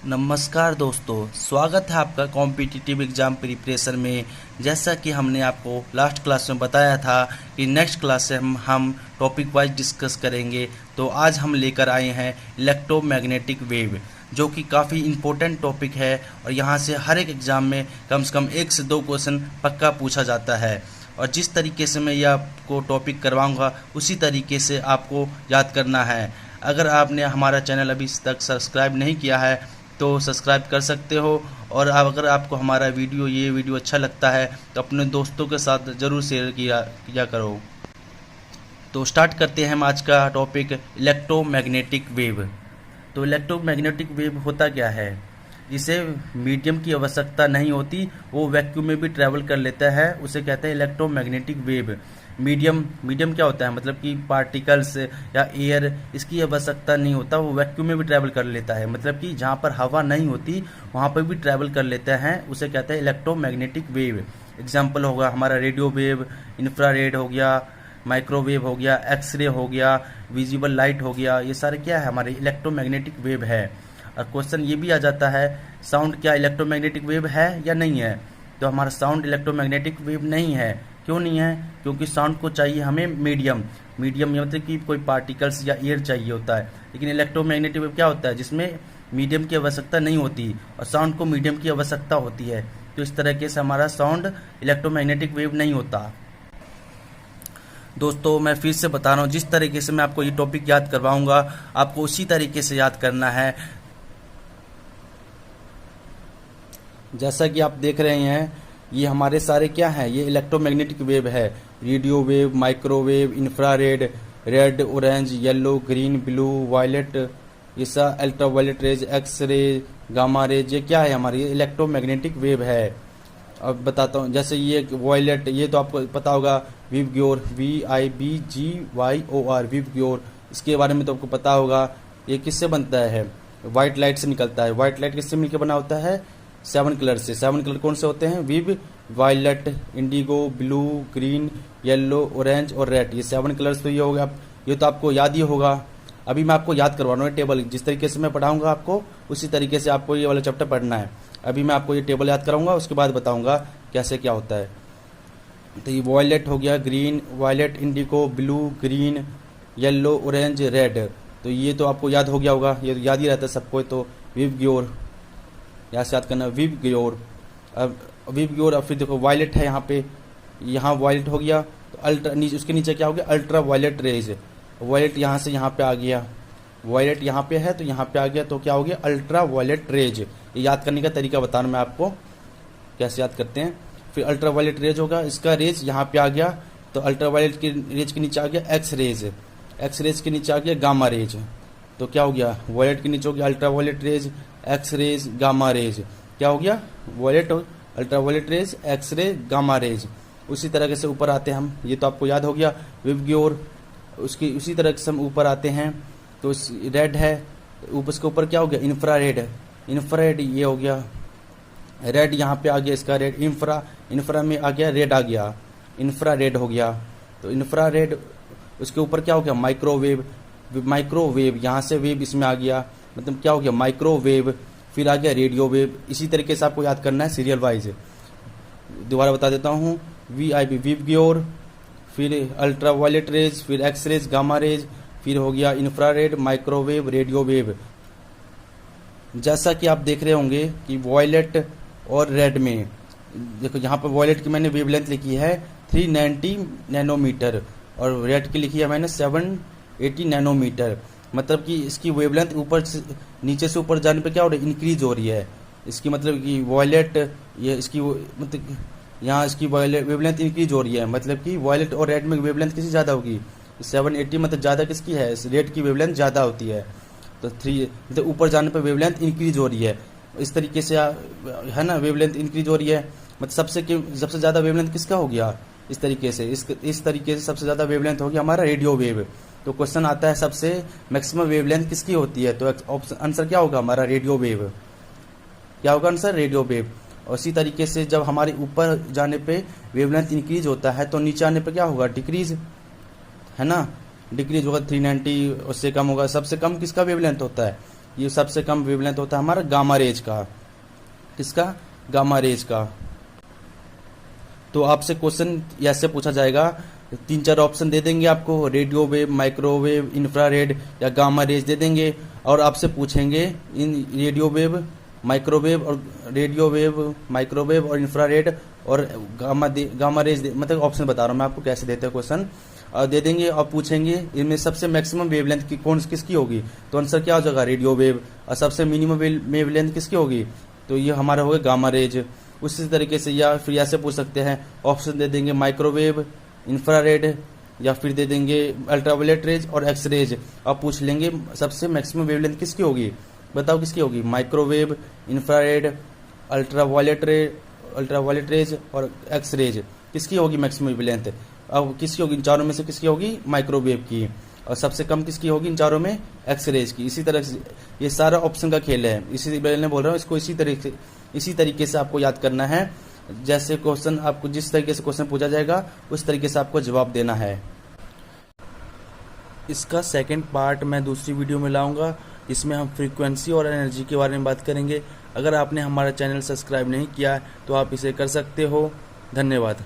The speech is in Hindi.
नमस्कार दोस्तों, स्वागत है आपका कॉम्पिटिटिव एग्ज़ाम प्रिपरेशन में। जैसा कि हमने आपको लास्ट क्लास में बताया था कि नेक्स्ट क्लास से हम टॉपिक वाइज डिस्कस करेंगे। तो आज हम लेकर आए हैं इलेक्ट्रोमैग्नेटिक वेव, जो कि काफ़ी इम्पोर्टेंट टॉपिक है और यहाँ से हर एक एग्ज़ाम में कम से कम 1 से 2 क्वेश्चन पक्का पूछा जाता है। और जिस तरीके से मैं ये आपको टॉपिक करवाऊँगा उसी तरीके से आपको याद करना है। अगर आपने हमारा चैनल अभी तक सब्सक्राइब नहीं किया है तो सब्सक्राइब कर सकते हो। और अगर आपको हमारा ये वीडियो अच्छा लगता है तो अपने दोस्तों के साथ ज़रूर शेयर किया करो। तो स्टार्ट करते हैं हम आज का टॉपिक इलेक्ट्रोमैग्नेटिक वेव। तो इलेक्ट्रोमैग्नेटिक वेव होता क्या है? जिसे मीडियम की आवश्यकता नहीं होती, वो वैक्यूम में भी ट्रैवल कर लेता है, उसे कहते हैं इलेक्ट्रोमैग्नेटिक वेव। मीडियम क्या होता है? मतलब कि पार्टिकल्स या एयर, इसकी आवश्यकता नहीं होता, वो वैक्यूम में भी ट्रैवल कर लेता है। मतलब कि जहाँ पर हवा नहीं होती वहाँ पर भी ट्रैवल कर लेते हैं, उसे कहते हैं इलेक्ट्रोमैग्नेटिक वेव। एग्जाम्पल होगा हमारा रेडियो वेव, इंफ्रारेड हो गया, माइक्रोवेव हो गया, एक्सरे हो गया, विजिबल लाइट हो गया। ये सारे क्या है? हमारे इलेक्ट्रोमैग्नेटिक वेव है। और क्वेश्चन ये भी आ जाता है, साउंड क्या इलेक्ट्रोमैग्नेटिक वेव है या नहीं है? तो हमारा साउंड इलेक्ट्रोमैग्नेटिक वेव नहीं है। क्यों नहीं है? क्योंकि साउंड को चाहिए हमें मीडियम मतलब कि कोई पार्टिकल्स या एयर चाहिए होता है। लेकिन इलेक्ट्रोमैग्नेटिक वेव क्या होता है? जिसमें मीडियम की आवश्यकता नहीं होती और साउंड को मीडियम की आवश्यकता होती है। तो इस तरीके से हमारा साउंड इलेक्ट्रोमैग्नेटिक वेव नहीं होता। दोस्तों, मैं फिर से बता रहा हूँ, जिस तरीके से मैं आपको ये टॉपिक याद करवाऊंगा आपको उसी तरीके से याद करना है। जैसा कि आप देख रहे हैं, ये हमारे सारे क्या हैं? ये इलेक्ट्रोमैग्नेटिक वेव है। Radio wave, microwave, infrared, red, orange, yellow, green, blue, violet, ये सब ultraviolet rays, X ray, gamma rays, ये क्या है? हमारी इलेक्ट्रोमैग्नेटिक वेव है। अब बताता हूँ, जैसे ये वायलेट, ये तो आपको पता होगा, विवग्योर, VIBGYOR, विवग्योर, इसके बारे में तो आपको पता होगा। ये किससे बनता है? व्हाइट लाइट से निकलता है। व्हाइट लाइट किससे मिलकर बना होता है? 7 कलर से। 7 कलर कौन से होते हैं? विव, violet, indigo, blue, green, yellow, orange और रेड। ये 7 कलर्स तो ये हो गया। ये तो आपको याद ही होगा। अभी मैं आपको याद करवा रहा हूँ टेबल, जिस तरीके से मैं पढ़ाऊंगा आपको उसी तरीके से आपको ये वाला चैप्टर पढ़ना है। अभी मैं आपको ये टेबल याद कराऊंगा, उसके बाद बताऊंगा कैसे क्या होता है। तो ये वायलेट हो गया, green, violet, indigo, blue, green, yellow, orange, red. तो ये तो आपको याद हो गया होगा, ये तो याद ही रहता है सबको। तो विवग्योर, यहाँ से याद करना, विवग्योर। अब विवग्योर, अब फिर देखो वायलेट है यहाँ पे, यहाँ वायलेट हो गया। तो उसके नीचे क्या हो गया? Ultra violet raise. वायलेट यहाँ से यहाँ पे आ गया, वायलेट यहाँ पे है तो यहाँ पे आ गया, तो क्या हो गया? Ultra violet rays. ये याद करने का तरीका बता रहा मैं आपको कैसे याद करते हैं। फिर अल्ट्रा वायलेट रेज होगा, इसका रेज यहाँ पे आ गया, तो अल्ट्रा वायलेट के रेज के नीचे आ गया एक्स रेज, एक्स रेज के नीचे आ गया गामा रेज। तो क्या हो गया? वायलेट के नीचे हो गया ultra violet rays, X rays, gamma rays. क्या हो गया? Violet, ultra violet rays, X ray, gamma rays. उसी तरह से ऊपर आते हैं हम, ये तो आपको याद हो गया, विवग्योर। उसकी उसी तरह से हम ऊपर आते हैं, तो रेड है, उसके ऊपर क्या हो गया? इंफ्रारेड, इंफ्रारेड ये हो गया, रेड यहाँ पे आ गया, इसका रेड, इंफ्रा में आ गया, रेड आ गया, इंफ्रारेड हो गया। तो इंफ्रारेड, उसके ऊपर क्या हो गया? माइक्रोवेव, माइक्रोवेव यहाँ से वेव इसमें आ गया, मतलब क्या हो गया? माइक्रोवेव। फिर आ गया रेडियो वेव। इसी तरीके से आपको याद करना है सीरियल वाइज। दोबारा बता देता हूँ, VIB, विवग्योर, फिर अल्ट्रा वायलेट रेज, फिर एक्स रेज, गामा रेज, फिर हो गया इंफ्रारेड, माइक्रोवेव, रेडियो वेव। जैसा कि आप देख रहे होंगे कि वायलेट और रेड में, देखो यहाँ पर वायलेट की मैंने वेवलेंथ लिखी है 390 नैनोमीटर और रेड की लिखी है मैंने 780 नैनोमीटर। मतलब कि इसकी वेवलेंथ ऊपर से नीचे से ऊपर जाने पे क्या हो रहा है? इंक्रीज हो रही है इसकी। मतलब कि वायलेट, ये इसकी मतलब यहाँ इसकी वेवलेंथ इंक्रीज हो रही है। मतलब कि वायलेट और रेड में वेवलेंथ किसी ज़्यादा होगी? 780 मतलब ज़्यादा किसकी है? रेड की वेवलेंथ ज़्यादा होती है। तो 3 मतलब ऊपर जाने पर वेवलेंथ इंक्रीज हो रही है। इस तरीके से है ना, वेवलेंथ इंक्रीज हो रही है। मतलब सबसे ज़्यादा वेवलेंथ किसका हो गया? इस तरीके से सबसे ज़्यादा वेवलेंथ हो गया हमारा रेडियो वेव। तो क्वेश्चन आता है सबसे मैक्सिमम वेवलेंथ किसकी होती है? तो ऑप्शन आंसर क्या होगा हमारा? Radio wave. क्या होगा आंसर? Radio wave. और इसी तरीके से जब हमारे ऊपर जाने पे वेवलेंथ इंक्रीज होता है तो नीचे आने पे क्या होगा? डिक्रीज, है ना, डिक्रीज होगा 390, उससे कम होगा। सबसे कम किसका वेवलेंथ होता है? ये सबसे कम वेवलेंथ होता है हमारा गामा रेज का। किसका? गामा रेज का। तो आपसे क्वेश्चन ऐसे पूछा जाएगा, 3-4 ऑप्शन दे देंगे आपको, रेडियो वेव, माइक्रोवेव, इंफ्रारेड या गामा रेज दे देंगे, और आपसे पूछेंगे इन रेडियो वेव, माइक्रोवेव और रेडियो वेव, माइक्रोवेव और इंफ्रारेड और गामा रेज, मतलब ऑप्शन बता रहा हूँ मैं आपको कैसे देते हैं क्वेश्चन, दे देंगे और पूछेंगे इनमें सबसे मैक्सिमम वेवलेंथ की किसकी होगी, तो आंसर क्या हो जाएगा? Radio wave. और सबसे मिनिमम वेवलेंथ किसकी होगी? तो ये हमारा होगा गामा रेज। उसी तरीके से या फिर ऐसे पूछ सकते हैं, ऑप्शन दे देंगे माइक्रोवेव, इंफ्रारेड या फिर दे देंगे अल्ट्रावायलेट रेज और एक्स रेज, और पूछ लेंगे सबसे मैक्सिमम वेवलेंथ किसकी होगी, बताओ किसकी होगी? माइक्रोवेव, इंफ्रारेड, अल्ट्रावायलेट रेज और एक्स रेज, किसकी होगी मैक्सिमम वेवलेंथ? अब किसकी होगी? इन चारों में से किसकी होगी? माइक्रोवेव की। और सबसे कम किसकी होगी इन चारों में? एक्स रेज की। इसी तरह से ये सारा ऑप्शन का खेल है, इसी मैं बोल रहा हूँ, इसको इसी तरीके से आपको याद करना है। जैसे क्वेश्चन आपको जिस तरीके से क्वेश्चन पूछा जाएगा उस तरीके से आपको जवाब देना है। इसका सेकंड पार्ट मैं दूसरी वीडियो में लाऊंगा, इसमें हम फ्रीक्वेंसी और एनर्जी के बारे में बात करेंगे। अगर आपने हमारा चैनल सब्सक्राइब नहीं किया तो आप इसे कर सकते हो। धन्यवाद।